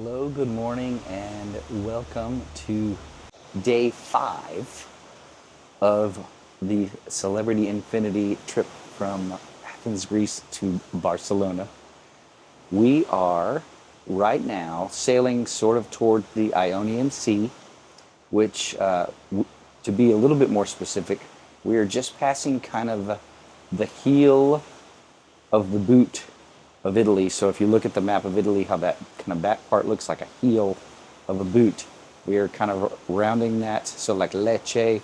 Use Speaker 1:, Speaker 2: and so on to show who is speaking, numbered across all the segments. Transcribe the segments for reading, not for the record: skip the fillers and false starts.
Speaker 1: Hello, good morning, and welcome to day 5 of the Celebrity Infinity trip from Athens, Greece to Barcelona. We are right now sailing sort of toward the Ionian Sea, which, to be a little bit more specific, we are just passing kind of the heel of the boot of Italy. So if you look at the map of Italy, how that kind of back part looks like a heel of a boot, we are kind of rounding that. So like Lecce,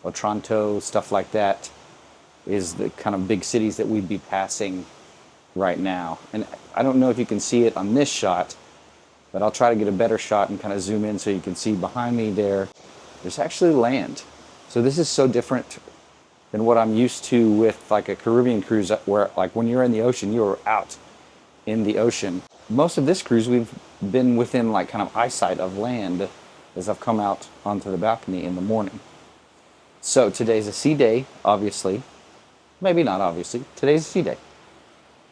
Speaker 1: Otranto, stuff like that is the kind of big cities that we'd be passing right now. And I don't know if you can see it on this shot, but I'll try to get a better shot and kind of zoom in so you can see behind me there's actually land. So this is so different than what I'm used to with like a Caribbean cruise, where like when you're in the ocean, you're out in the ocean. Most of this cruise we've been within like kind of eyesight of land as I've come out onto the balcony in the morning. So today's a sea day, obviously. Maybe not obviously. Today's a sea day.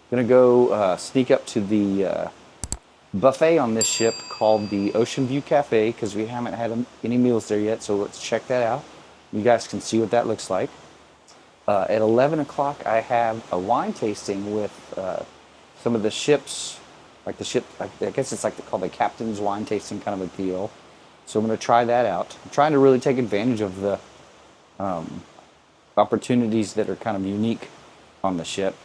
Speaker 1: Gonna go sneak up to the buffet on this ship called the Ocean View Cafe, because we haven't had any meals there yet, so let's check that out. You guys can see what that looks like. At 11 o'clock I have a wine tasting with some of the ships, like the ship, I guess it's like called the captain's wine tasting kind of a deal. So I'm going to try that out. I'm trying to really take advantage of the opportunities that are kind of unique on the ship.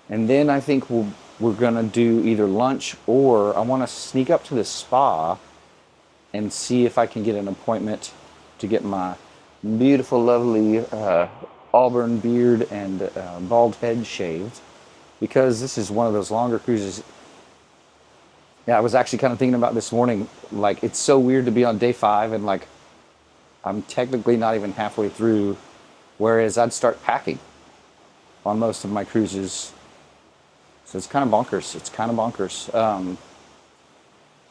Speaker 1: And then I think we're going to do either lunch, or I want to sneak up to the spa and see if I can get an appointment to get my beautiful, lovely auburn beard and bald head shaved, because this is one of those longer cruises. Yeah, I was actually kind of thinking about this morning, like it's so weird to be on day 5 and like I'm technically not even halfway through, whereas I'd start packing on most of my cruises. So it's kind of bonkers.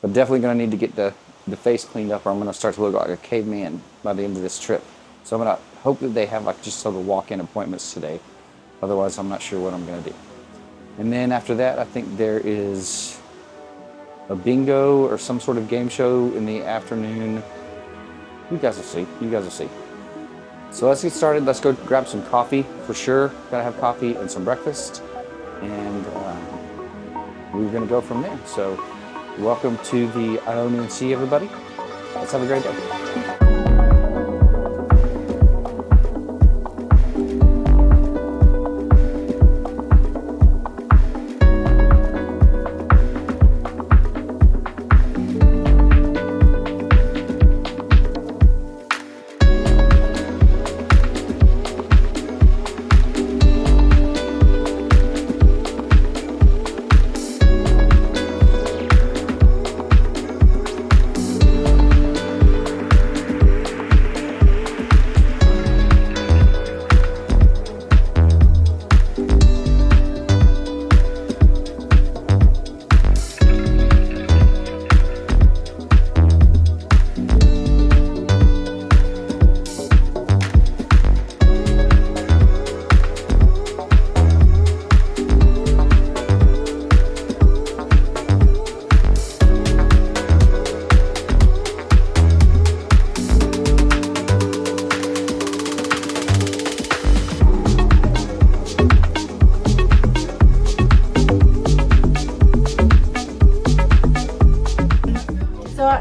Speaker 1: But definitely going to need to get the face cleaned up, or I'm going to start to look like a caveman by the end of this trip. So I'm going to hope that they have like just sort of walk-in appointments today. Otherwise, I'm not sure what I'm going to do. And then after that, I think there is a bingo or some sort of game show in the afternoon. You guys will see. So let's get started. Let's go grab some coffee for sure. Gotta have coffee and some breakfast. And we're going to go from there. So welcome to the Ionian Sea, everybody. Let's have a great day.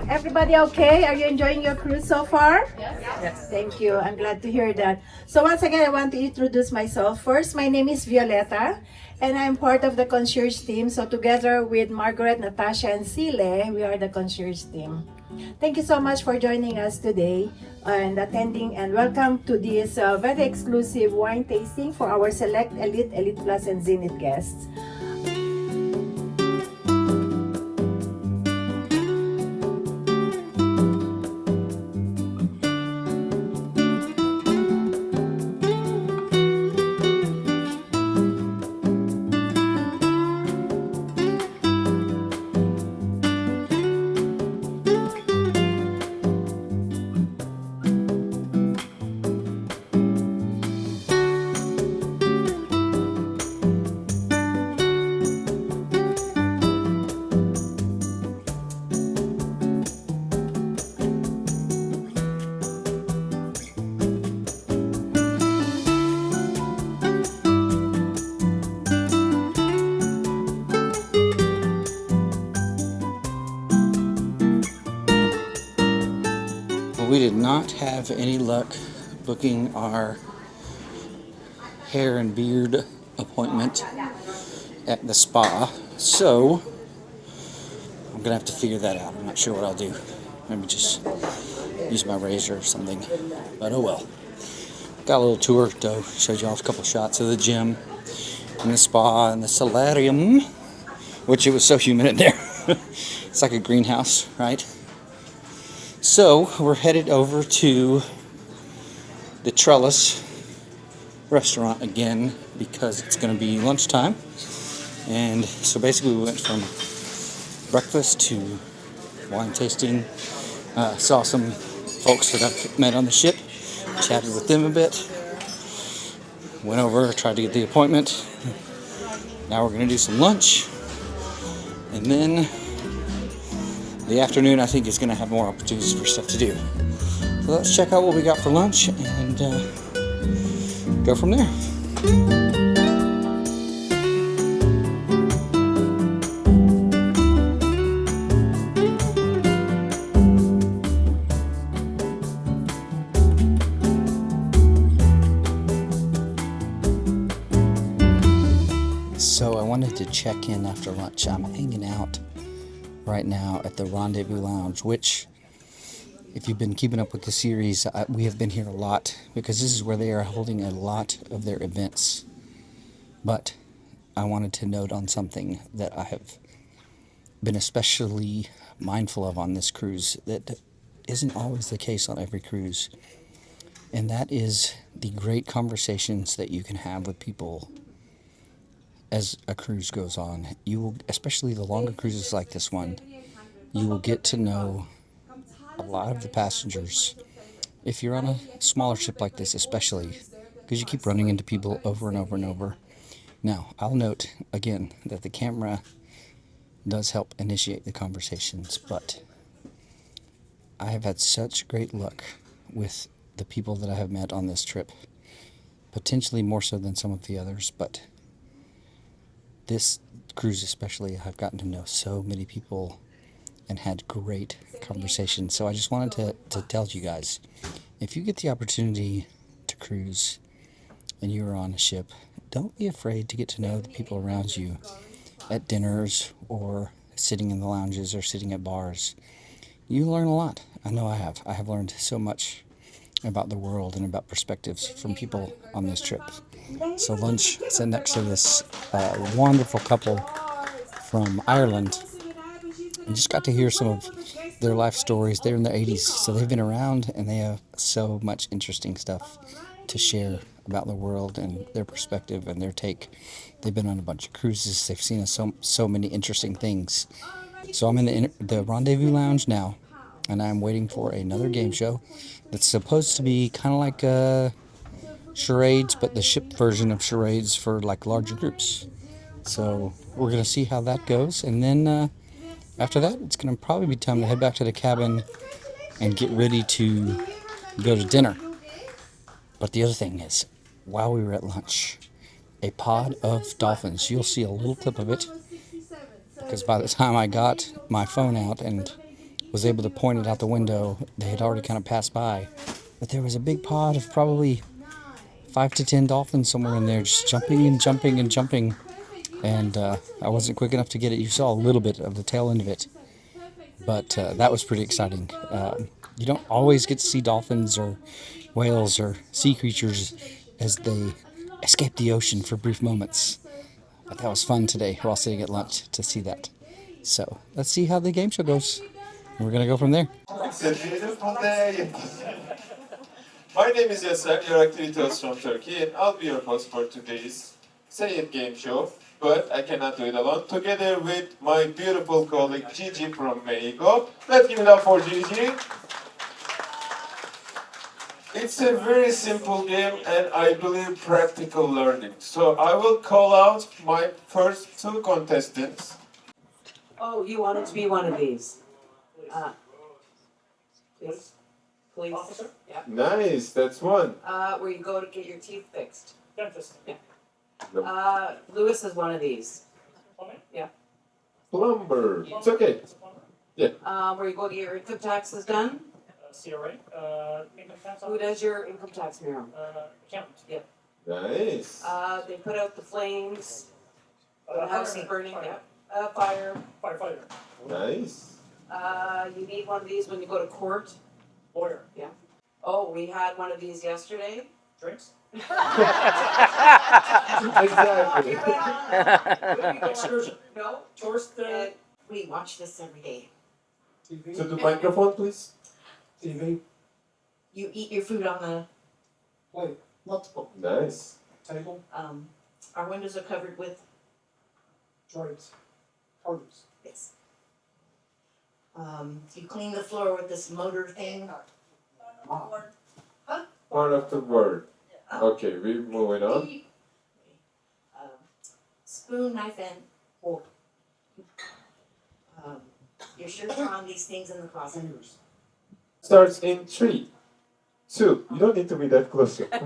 Speaker 2: Everybody okay? Are you enjoying your cruise so far? Yes. Thank you. I'm glad to hear that. So once again, I want to introduce myself. First, my name is Violeta, and I'm part of the concierge team. So together with Margaret, Natasha, and Sile, we are the concierge team. Thank you so much for joining us today and attending, and welcome to this very exclusive wine tasting for our select Elite, Elite Plus, and Zenith guests.
Speaker 1: not have any luck booking our hair and beard appointment at the spa, so I'm gonna have to figure that out. I'm not sure what I'll do. Maybe just use my razor or something, but oh well. Got a little tour though, showed you all a couple shots of the gym and the spa and the solarium, which it was so humid in there. It's like a greenhouse, right? So we're headed over to the Trellis restaurant again because it's going to be lunchtime. And so basically we went from breakfast to wine tasting. Saw some folks that I've met on the ship, chatted with them a bit, went over, tried to get the appointment. Now we're going to do some lunch, and then the afternoon I think is going to have more opportunities for stuff to do. So let's check out what we got for lunch and go from there. So I wanted to check in after lunch. I'm hanging out right now at the Rendezvous Lounge, which, if you've been keeping up with the series, we have been here a lot because this is where they are holding a lot of their events. But I wanted to note on something that I have been especially mindful of on this cruise that isn't always the case on every cruise, and that is the great conversations that you can have with people as a cruise goes on. You will, especially the longer cruises like this one, you will get to know a lot of the passengers. If you're on a smaller ship like this, especially, because you keep running into people over and over and over. Now, I'll note again that the camera does help initiate the conversations, but I have had such great luck with the people that I have met on this trip, potentially more so than some of the others, but this cruise especially, I've gotten to know so many people and had great conversations. So I just wanted to tell you guys, if you get the opportunity to cruise and you're on a ship, don't be afraid to get to know the people around you at dinners or sitting in the lounges or sitting at bars. You learn a lot. I know I have. I have learned so much about the world and about perspectives from people on this trip. So lunch sat next to this wonderful couple from Ireland, and just got to hear some of their life stories. They're in the 80s, so they've been around and they have so much interesting stuff to share about the world and their perspective and their take. They've been on a bunch of cruises. They've seen so many interesting things. So I'm in the Rendezvous Lounge now, and I'm waiting for another game show that's supposed to be kind of like charades, but the ship version of charades for like larger groups. So we're going to see how that goes, and then after that, it's going to probably be time to head back to the cabin and get ready to go to dinner. But the other thing is, while we were at lunch, a pod of dolphins. You'll see a little clip of it, because by the time I got my phone out and was able to point it out the window, they had already kind of passed by. But there was a big pod of probably 5 to 10 dolphins somewhere in there, just jumping and jumping and jumping. And I wasn't quick enough to get it. You saw a little bit of the tail end of it, but that was pretty exciting. You don't always get to see dolphins or whales or sea creatures as they escape the ocean for brief moments. But that was fun today while sitting at lunch to see that. So let's see how the game show goes. We're going to go from there.
Speaker 3: My name is Yasser, your activity host from Turkey, and I'll be your host for today's Say It game show. But I cannot do it alone. Together with my beautiful colleague Gigi from Mexico. Let's give it up for Gigi. It's a very simple game and I believe practical learning. So I will call out my first two contestants.
Speaker 4: Oh, you wanted to be one of these. Please. Please. Officer? Yeah.
Speaker 3: Nice, that's one.
Speaker 4: Where you go to get your teeth fixed.
Speaker 3: Dentist.
Speaker 4: Yeah. Lewis is one of these. Yeah.
Speaker 3: Plumber. It's okay. Yeah.
Speaker 4: Where you go to get your income taxes done.
Speaker 5: CRA, income tax
Speaker 4: Who does your income tax bureau?
Speaker 5: accountant.
Speaker 4: Yep.
Speaker 3: Nice.
Speaker 4: They put out the flames, the house is burning,
Speaker 5: Fire.
Speaker 4: yeah. Fire.
Speaker 5: Firefighter,
Speaker 3: Nice.
Speaker 4: You need one of these when you go to court.
Speaker 5: lawyer,
Speaker 4: Oh, we had one of these yesterday.
Speaker 5: drinks,
Speaker 3: Exactly.
Speaker 5: excursion,
Speaker 4: No,
Speaker 5: tourist,
Speaker 4: and we watch this every day.
Speaker 3: To the microphone, please.
Speaker 6: TV,
Speaker 4: You eat your food on the
Speaker 6: plate,
Speaker 4: multiple.
Speaker 3: Nice.
Speaker 6: table,
Speaker 4: Our windows are covered with
Speaker 6: drapes, curtains.
Speaker 4: this. You clean the floor with this motor thing.
Speaker 3: Part of the word. Okay, we're moving on.
Speaker 4: Spoon, knife, and
Speaker 6: Fork,
Speaker 4: your shirts are on these things in the closet.
Speaker 6: fingers.
Speaker 3: Starts in 3, 2. You don't need to be that close. I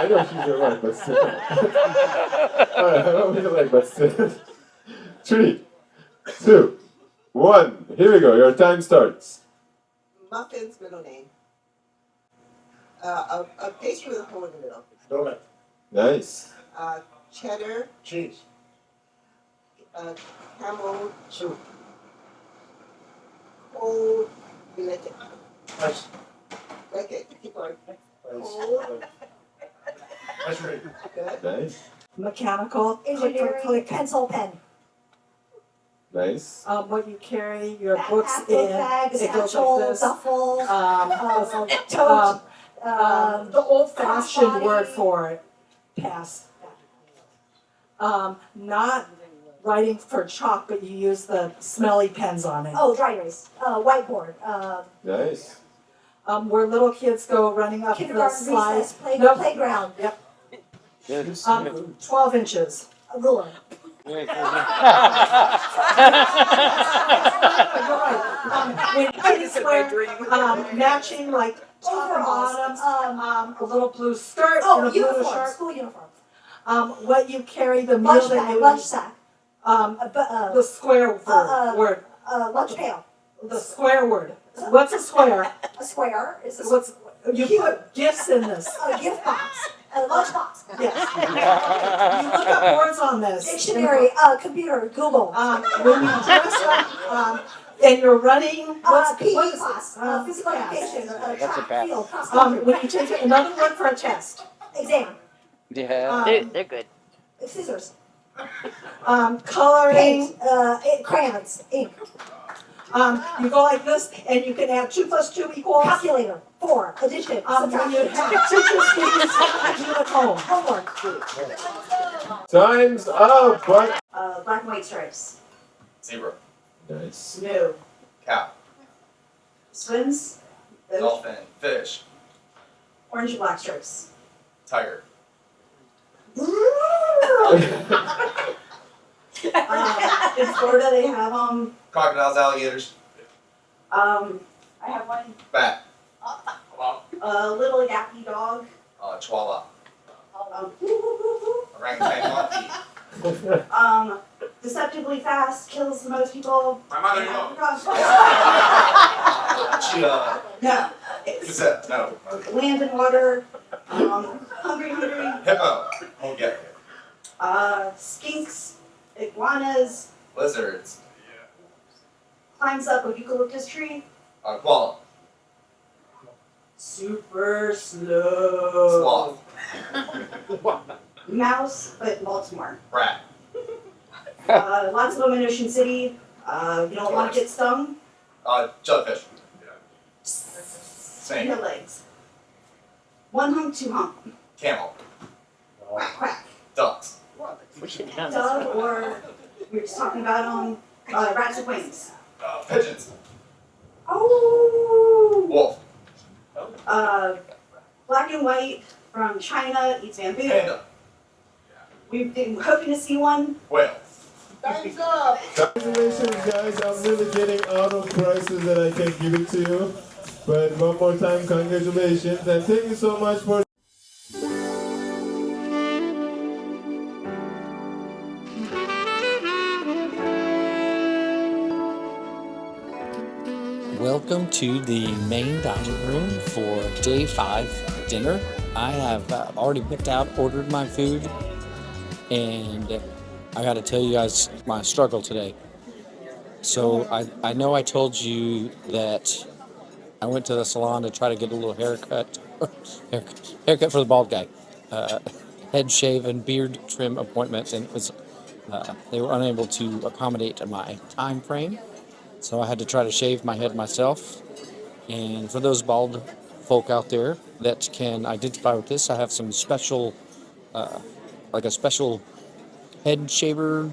Speaker 3: know she's your wife, but still. Alright, I don't really like, but still. 3, 2, 1. Here we go. Your time starts.
Speaker 7: Muffin's middle name. A pastry with a hole in the middle.
Speaker 6: Donut,
Speaker 3: Nice.
Speaker 7: Cheddar,
Speaker 6: cheese,
Speaker 7: camel,
Speaker 6: soup,
Speaker 7: cold, related.
Speaker 6: ice,
Speaker 7: Okay, keep going.
Speaker 6: ice cream,
Speaker 7: Good.
Speaker 3: Nice.
Speaker 8: Mechanical,
Speaker 2: Engineering, pencil, pen.
Speaker 3: Nice.
Speaker 8: what you carry your books
Speaker 2: Backpack,
Speaker 8: in,
Speaker 2: book bag,
Speaker 8: it goes
Speaker 2: satchel,
Speaker 8: like this.
Speaker 2: duffel,
Speaker 8: Tote,
Speaker 2: tote,
Speaker 8: the old-fashioned
Speaker 2: crossbody.
Speaker 8: word for it, pass. Not writing for chalk, but you use the smelly pens on it.
Speaker 2: Oh, dry erase, whiteboard,
Speaker 3: Nice.
Speaker 8: Where little kids go running up the
Speaker 2: kindergarten
Speaker 8: slides.
Speaker 2: recess,
Speaker 8: Nope.
Speaker 2: playground,
Speaker 8: Yep,
Speaker 1: Good.
Speaker 8: 12 inches.
Speaker 2: a ruler.
Speaker 8: You're right. When kids wear, matching like top and
Speaker 2: Overalls,
Speaker 8: bottoms, a little blue skirt and a
Speaker 2: oh,
Speaker 8: blue
Speaker 2: uniform,
Speaker 8: shirt.
Speaker 2: school uniform,
Speaker 8: What you carry, the meal
Speaker 2: lunch
Speaker 8: that
Speaker 2: bag,
Speaker 8: you
Speaker 2: lunch
Speaker 8: eat,
Speaker 2: sack,
Speaker 8: the square word,
Speaker 2: lunch pail,
Speaker 8: the square word. What's a square?
Speaker 2: a square, is a
Speaker 8: What's, you put gifts in this.
Speaker 2: gift box, a lunch box,
Speaker 8: Yes. You look up words on this.
Speaker 2: dictionary, computer, Google,
Speaker 8: When you dress up, and you're running, what's
Speaker 2: PE
Speaker 8: what is
Speaker 2: class,
Speaker 8: it?
Speaker 2: physical
Speaker 8: Pass.
Speaker 2: education,
Speaker 1: That's a
Speaker 2: track,
Speaker 1: pass.
Speaker 2: field, cross country,
Speaker 8: When you take another word for a test.
Speaker 2: exam,
Speaker 1: Yeah.
Speaker 9: They're good.
Speaker 2: scissors,
Speaker 8: Coloring.
Speaker 2: paint, crayons, ink,
Speaker 8: You go like this, and you can add 2 + 2 =
Speaker 2: calculator, 4, addition,
Speaker 8: When you
Speaker 2: subtraction,
Speaker 8: have teachers give you something to do at home.
Speaker 2: homework,
Speaker 3: Time's up, but.
Speaker 4: Black and white stripes.
Speaker 10: Zebra,
Speaker 3: Nice.
Speaker 4: No.
Speaker 10: cow,
Speaker 4: Swims.
Speaker 10: dolphin, fish,
Speaker 4: Orange and black stripes.
Speaker 10: tiger,
Speaker 4: In Florida, they have
Speaker 10: crocodiles, alligators,
Speaker 4: I have one.
Speaker 10: bat,
Speaker 4: A little yappy dog.
Speaker 10: chihuahua,
Speaker 4: Um,
Speaker 10: orangutan, monkey,
Speaker 4: deceptively fast, kills the most people.
Speaker 10: my mother-in-law,
Speaker 4: No.
Speaker 10: cheetah,
Speaker 4: No. It's
Speaker 10: gazette, no,
Speaker 4: land and water. Hungry.
Speaker 10: hippo, oh yeah,
Speaker 4: Skinks, iguanas,
Speaker 10: lizards,
Speaker 4: climbs up a eucalyptus tree.
Speaker 10: koala,
Speaker 4: Super slow.
Speaker 10: sloth,
Speaker 4: Mouse, but Baltimore.
Speaker 10: rat,
Speaker 4: Lots of them in Ocean City. You don't want to get stung.
Speaker 10: jellyfish,
Speaker 4: No
Speaker 10: snake,
Speaker 4: legs. One hump, two hump.
Speaker 10: camel,
Speaker 4: Quack, quack.
Speaker 10: ducks,
Speaker 9: We should have done this.
Speaker 4: Dove, or we were just talking about rats with wings.
Speaker 10: pigeons,
Speaker 4: Oh.
Speaker 10: wolf,
Speaker 4: Black and white from China, eats bamboo.
Speaker 10: panda,
Speaker 4: We've been hoping to see one.
Speaker 10: whale.
Speaker 7: Time's up.
Speaker 3: Congratulations, guys. I'm really getting out of prices that I can give it to you. But one more time, congratulations. And thank you so much for.
Speaker 9: welcome to the main dining room for day 5 dinner. I have already picked out, ordered my food, and I got to tell you guys my struggle today. So I know I told you that I went to the salon to try to get a little haircut, haircut for the bald guy, head shave and beard trim appointment, and it was they were unable to accommodate my time frame. So I had to try to shave my head myself. And for those bald folk out there that can identify with this, I have some special, like a special head shaver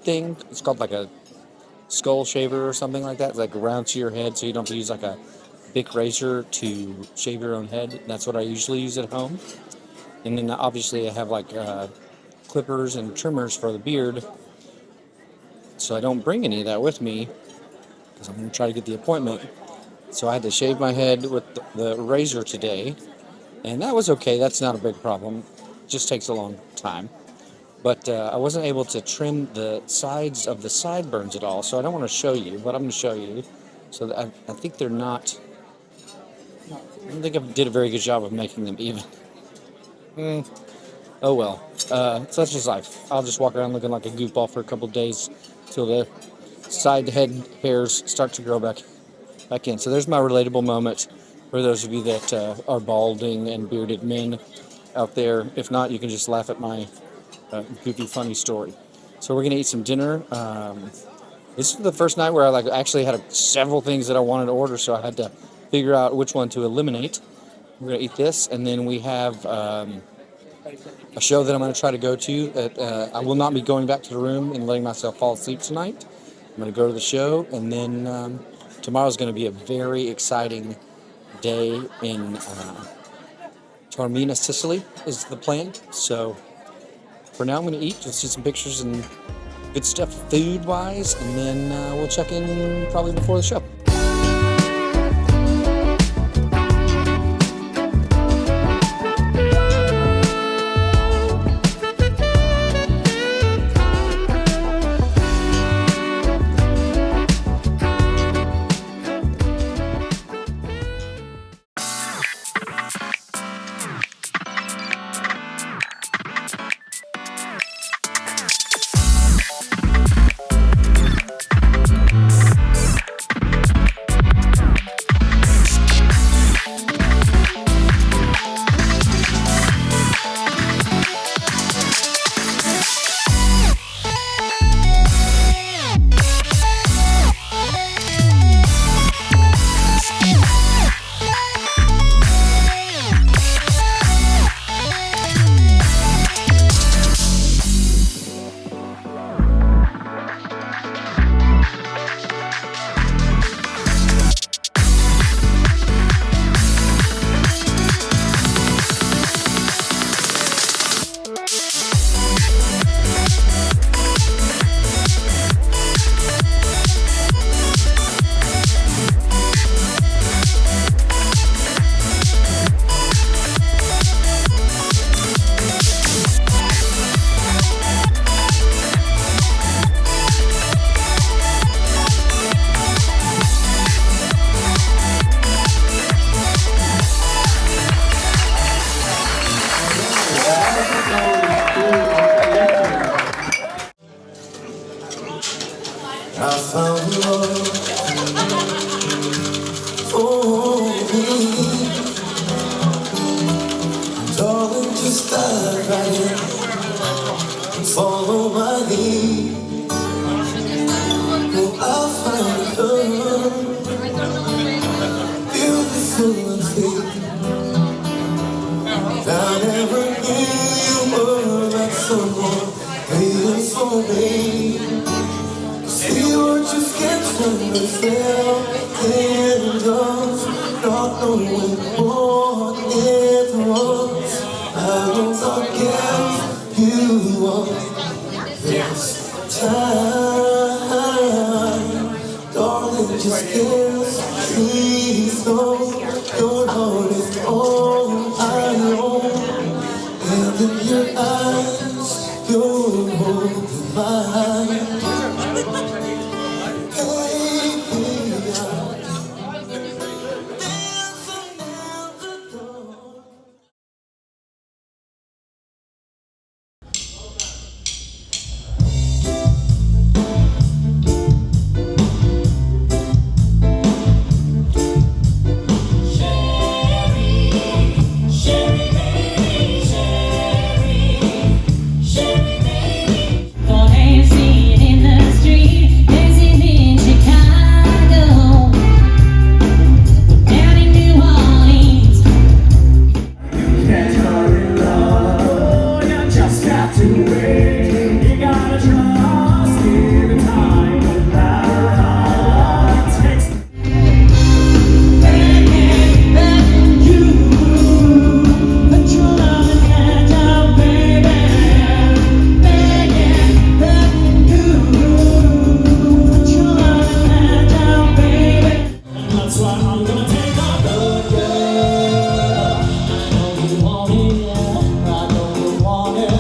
Speaker 9: thing. It's called like a skull shaver or something like that. It's like around to your head, so you don't have to use like a big razor to shave your own head. That's what I usually use at home. And then obviously I have like clippers and trimmers for the beard. So I don't bring any of that with me because I'm going to try to get the appointment. So I had to shave my head with the razor today, and that was okay. That's not a big problem. It just takes a long time. But I wasn't able to trim the sides of the sideburns at all, so I don't want to show you, but I'm going to show you. So that I think they're not, I don't think I did a very good job of making them even. Oh well, such is life. I'll just walk around looking like a goofball for a couple days till the side head hairs start to grow back in. So there's my relatable moment for those of you that are balding and bearded men out there. If not, you can just laugh at my goofy, funny story. So we're gonna eat some dinner. This is the first night where I actually had several things that I wanted to order, so I had to figure out which one to eliminate. We're gonna eat this, and then we have a show that I'm going to try to go to. I will not be going back to the room and letting myself fall asleep tonight. I'm going to go to the show, and then tomorrow's going to be a very exciting day in Taormina, Sicily, is the plan. So for now, I'm going to eat, just see some pictures and good stuff food-wise, and then we'll check in probably before the show.
Speaker 11: Follow my lead. Oh, I'll find love, beautiful and free. I never knew you were like someone waiting for me. See what you get from the fail and love, not knowing what it was. I will forget you all this time, darling. Just kiss me slow. Your heart is all I know, and in your eyes, you're holding mine. Baby, you're in love. Oh, you just got to wait. You gotta trust, give it time, no matter how long it takes. Begging you, put your loving hand down, baby. Begging you, put your loving hand down, baby. And that's why I'm gonna take my good girl. I know you want it, yeah. I know you want it.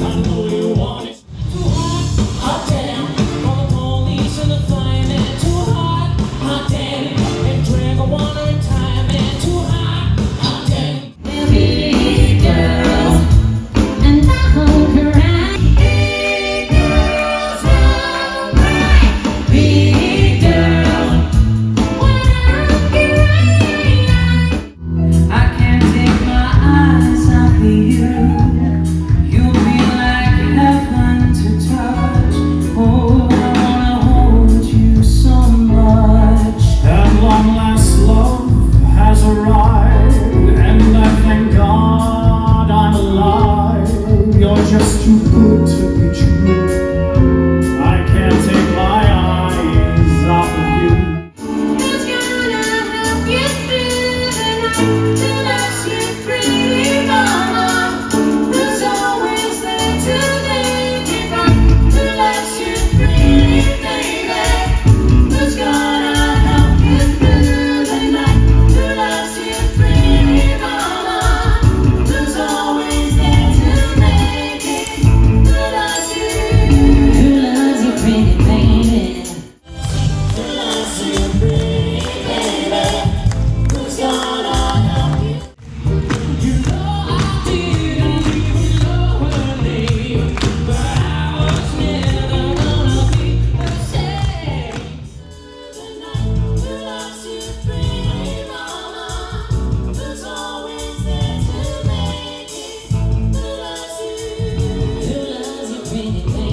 Speaker 11: I know you want it. Too hot, hot damn. For the police and the firemen. Too hot, hot damn. If drink a water in time, man. Too hot, hot damn. Big girls, and I hold her hand. Big girls, all right. Big girl, when I can't take my eyes off of you. You'll be like heaven to touch. Oh, I wanna hold you so much. At long last, love has arrived, and I thank God I'm alive. You're just too good to be true. I can't take my eyes off of you. Who's gonna help you through the night? Who loves you free, mama? Who's always there to make it right? Who loves you free, baby? Who's gonna help you through the night? Who loves you free, mama? Who's always there to make it? Who loves you? Who loves you, pretty baby? Who loves you, pretty baby? Who's gonna help you? You know I didn't even know her name, but I was never gonna be the same. Tonight, who loves you, pretty mama? Who's always there to make it? Who loves you? Who loves you, pretty baby?